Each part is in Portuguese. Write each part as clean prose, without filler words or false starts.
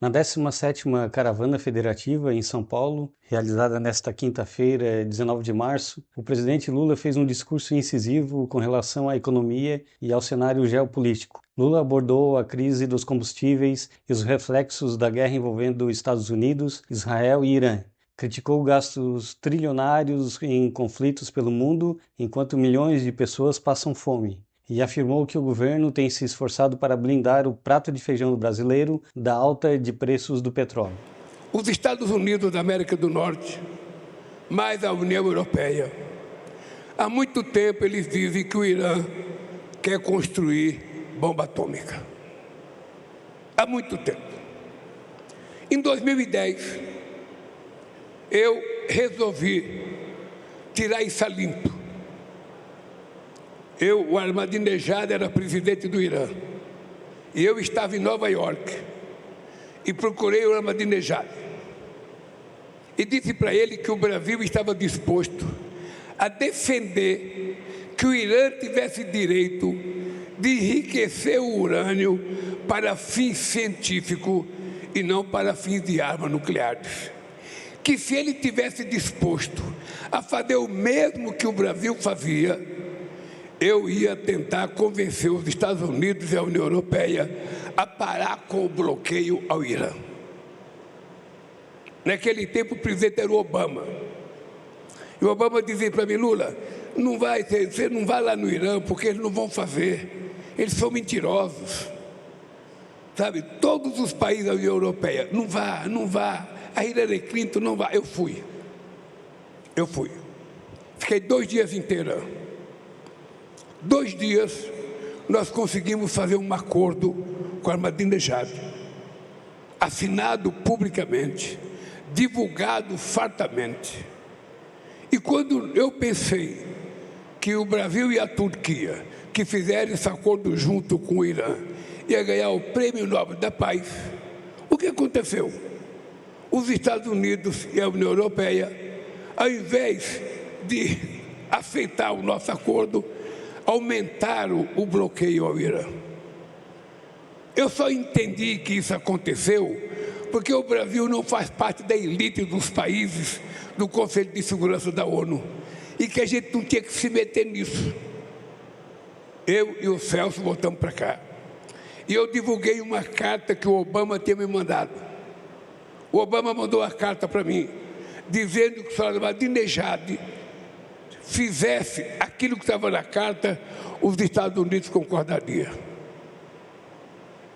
Na 17ª Caravana Federativa em São Paulo, realizada nesta quinta-feira, 19 de março, o presidente Lula fez um discurso incisivo com relação à economia e ao cenário geopolítico. Lula abordou a crise dos combustíveis e os reflexos da guerra envolvendo Estados Unidos, Israel e Irã. Criticou gastos trilionários em conflitos pelo mundo, enquanto milhões de pessoas passam fome. E afirmou que o governo tem se esforçado para blindar o prato de feijão brasileiro da alta de preços do petróleo. Os Estados Unidos da América do Norte, mais a União Europeia, há muito tempo eles dizem que o Irã quer construir bomba atômica. Há muito tempo. Em 2010, eu resolvi tirar isso a limpo. O Ahmadinejad era presidente do Irã, e eu estava em Nova York, e procurei o Ahmadinejad, e disse para ele que o Brasil estava disposto a defender que o Irã tivesse direito de enriquecer o urânio para fins científicos e não para fins de armas nucleares. Que se ele tivesse disposto a fazer o mesmo que o Brasil fazia, eu ia tentar convencer os Estados Unidos e a União Europeia a parar com o bloqueio ao Irã. Naquele tempo, o presidente era o Obama. E o Obama dizia para mim: Lula, você não vai lá no Irã, porque eles não vão fazer. Eles são mentirosos. Sabe, todos os países da União Europeia, não vá. A Hillary Clinton não vai. Eu fui. Fiquei 2 dias inteiros. 2 dias, nós conseguimos fazer um acordo com a Ahmadinejad, assinado publicamente, divulgado fartamente. E quando eu pensei que o Brasil e a Turquia, que fizeram esse acordo junto com o Irã, ia ganhar o Prêmio Nobel da Paz, o que aconteceu? Os Estados Unidos e a União Europeia, ao invés de aceitar o nosso acordo, aumentaram o bloqueio ao Irã. Eu só entendi que isso aconteceu porque o Brasil não faz parte da elite dos países do Conselho de Segurança da ONU e que a gente não tinha que se meter nisso. Eu e o Celso voltamos para cá. E eu divulguei uma carta que o Obama tinha me mandado. O Obama mandou a carta para mim, dizendo que o senhor Ahmadinejad fizesse aquilo que estava na carta, os Estados Unidos concordariam.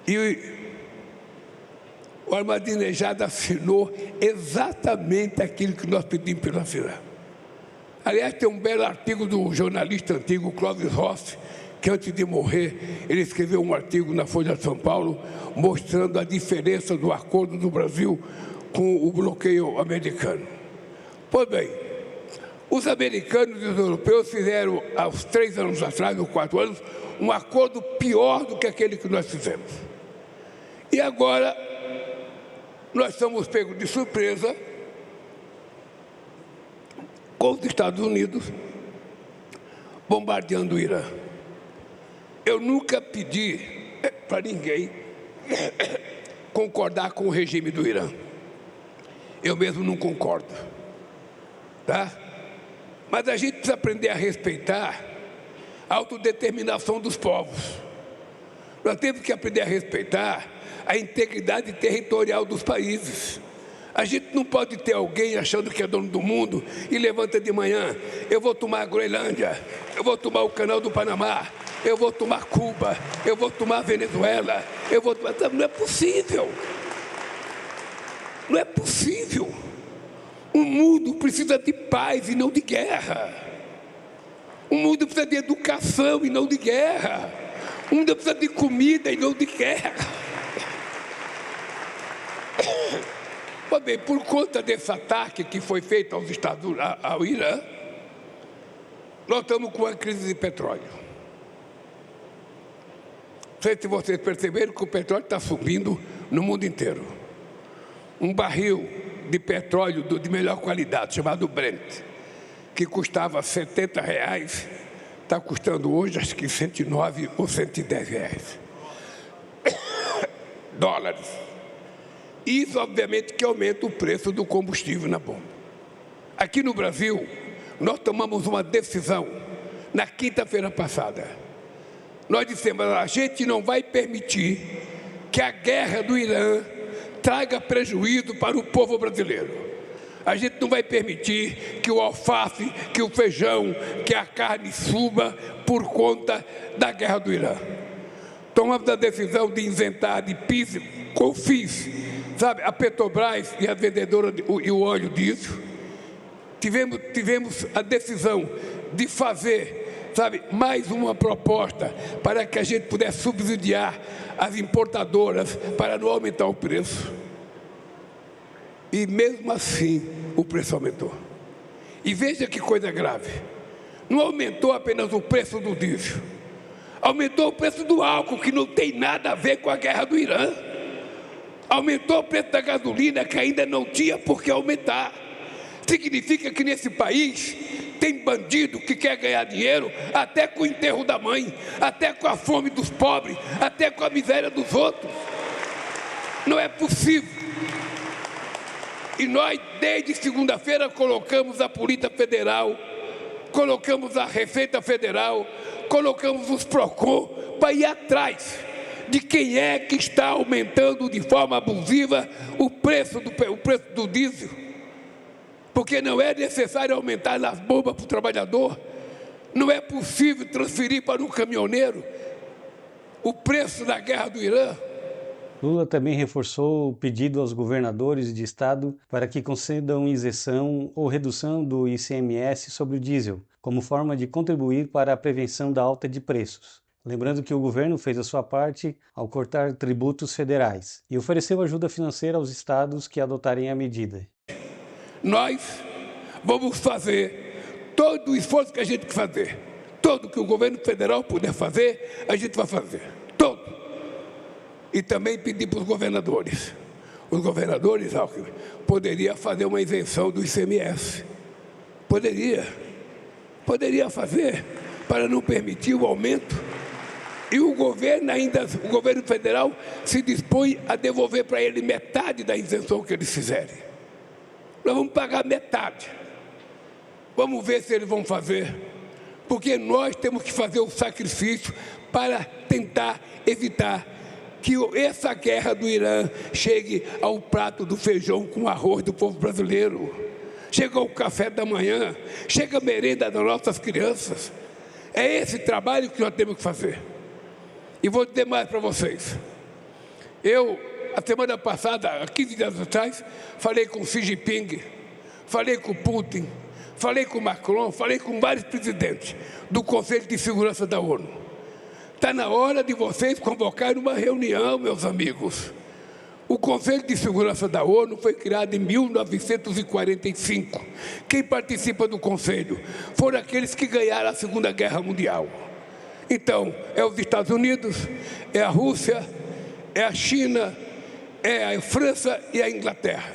E o Ahmadinejad assinou exatamente aquilo que nós pedimos para ele assinar. Aliás, tem um belo artigo do jornalista antigo, Clóvis Rossi, que antes de morrer, ele escreveu um artigo na Folha de São Paulo, mostrando a diferença do acordo do Brasil com o bloqueio americano. Pois bem, os americanos e os europeus fizeram, há uns 3 anos atrás, ou 4 anos, um acordo pior do que aquele que nós fizemos. E agora, nós estamos pegos de surpresa com os Estados Unidos bombardeando o Irã. Eu nunca pedi para ninguém concordar com o regime do Irã. Eu mesmo não concordo, tá? Mas a gente precisa aprender a respeitar a autodeterminação dos povos. Nós temos que aprender a respeitar a integridade territorial dos países. A gente não pode ter alguém achando que é dono do mundo e levanta de manhã: eu vou tomar a Groenlândia, eu vou tomar o Canal do Panamá, eu vou tomar Cuba, eu vou tomar a Venezuela, eu vou tomar... Não é possível. Não é possível. O mundo precisa de paz e não de guerra. O mundo precisa de educação e não de guerra. O mundo precisa de comida e não de guerra. Pois bem, por conta desse ataque que foi feito aos Estados Unidos, ao Irã, nós estamos com uma crise de petróleo. Não sei se vocês perceberam que o petróleo está subindo no mundo inteiro. Um barril de petróleo de melhor qualidade, chamado Brent, que custava R$70, está custando hoje acho que 109 ou 110 reais. Dólares. Isso, obviamente, que aumenta o preço do combustível na bomba. Aqui no Brasil, nós tomamos uma decisão na quinta-feira passada. Nós dissemos, a gente não vai permitir que a guerra do Irã traga prejuízo para o povo brasileiro. A gente não vai permitir que o alface, que o feijão, que a carne suba por conta da guerra do Irã. Tomamos a decisão de isentar de PIS, COFINS, sabe, a Petrobras e a vendedora e o óleo diesel. Tivemos a decisão de fazer, sabe, mais uma proposta para que a gente pudesse subsidiar as importadoras para não aumentar o preço. E mesmo assim, o preço aumentou. E veja que coisa grave. Não aumentou apenas o preço do diesel. Aumentou o preço do álcool, que não tem nada a ver com a guerra do Irã. Aumentou o preço da gasolina, que ainda não tinha por que aumentar. Significa que nesse país tem bandido que quer ganhar dinheiro até com o enterro da mãe, até com a fome dos pobres, até com a miséria dos outros. Não é possível. E nós, desde segunda-feira, colocamos a Polícia Federal, colocamos a Receita Federal, colocamos os PROCON para ir atrás de quem é que está aumentando de forma abusiva o preço do diesel. Porque não é necessário aumentar nas bombas para o trabalhador, não é possível transferir para um caminhoneiro o preço da guerra do Irã. Lula também reforçou o pedido aos governadores de estado para que concedam isenção ou redução do ICMS sobre o diesel, como forma de contribuir para a prevenção da alta de preços. Lembrando que o governo fez a sua parte ao cortar tributos federais e ofereceu ajuda financeira aos estados que adotarem a medida. Nós vamos fazer todo o esforço que a gente fazer, todo que o governo federal puder fazer, a gente vai fazer, todo. E também pedir para os governadores. Os governadores, Alckmin, poderiam fazer uma isenção do ICMS. Poderia fazer, para não permitir o aumento. E o governo federal se dispõe a devolver para ele metade da isenção que eles fizerem. Nós vamos pagar metade. Vamos ver se eles vão fazer. Porque nós temos que fazer o sacrifício para tentar evitar que essa guerra do Irã chegue ao prato do feijão com arroz do povo brasileiro, chega ao café da manhã, chega a merenda das nossas crianças. É esse trabalho que nós temos que fazer. E vou dizer mais para vocês. Eu, a semana passada, há 15 dias atrás, falei com Xi Jinping, falei com Putin, falei com Macron, falei com vários presidentes do Conselho de Segurança da ONU. Está na hora de vocês convocarem uma reunião, meus amigos. O Conselho de Segurança da ONU foi criado em 1945. Quem participa do Conselho foram aqueles que ganharam a Segunda Guerra Mundial. Então, é os Estados Unidos, é a Rússia, é a China, é a França e a Inglaterra.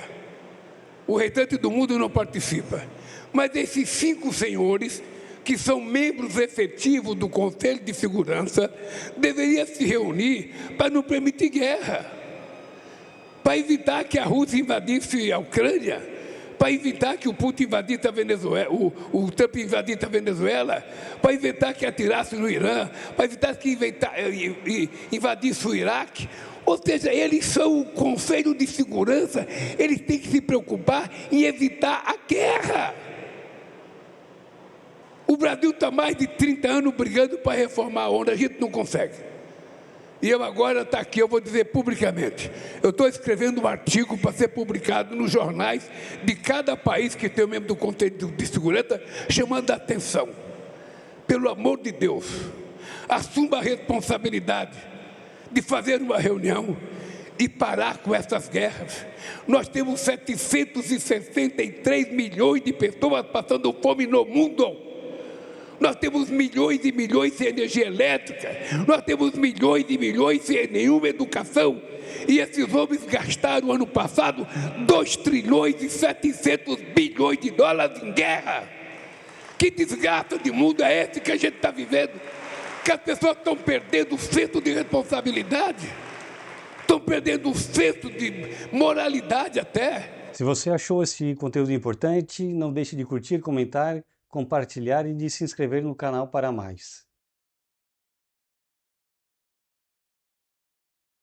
O restante do mundo não participa. Mas esses 5 senhores, que são membros efetivos do Conselho de Segurança, deveriam se reunir para não permitir guerra, para evitar que a Rússia invadisse a Ucrânia, para evitar que o Putin invadisse a Venezuela, o Trump invadisse a Venezuela, para evitar que atirasse no Irã, para evitar que invadisse o Iraque. Ou seja, eles são o Conselho de Segurança, eles têm que se preocupar em evitar a guerra. O Brasil está há mais de 30 anos brigando para reformar a ONU, a gente não consegue. E eu agora estou aqui, eu vou dizer publicamente, eu estou escrevendo um artigo para ser publicado nos jornais de cada país que tem o membro do Conselho de Segurança, chamando a atenção. Pelo amor de Deus, assuma a responsabilidade de fazer uma reunião e parar com essas guerras. Nós temos 763 milhões de pessoas passando fome no mundo. Nós temos milhões e milhões sem energia elétrica, nós temos milhões e milhões sem nenhuma educação, e esses homens gastaram ano passado 2 trilhões e 700 bilhões de dólares em guerra. Que desgraça de mundo é esse que a gente está vivendo? Que as pessoas estão perdendo o senso de responsabilidade. estão perdendo o senso de moralidade até. Se você achou esse conteúdo importante, não deixe de curtir, comentar, compartilhar e de se inscrever no canal para mais.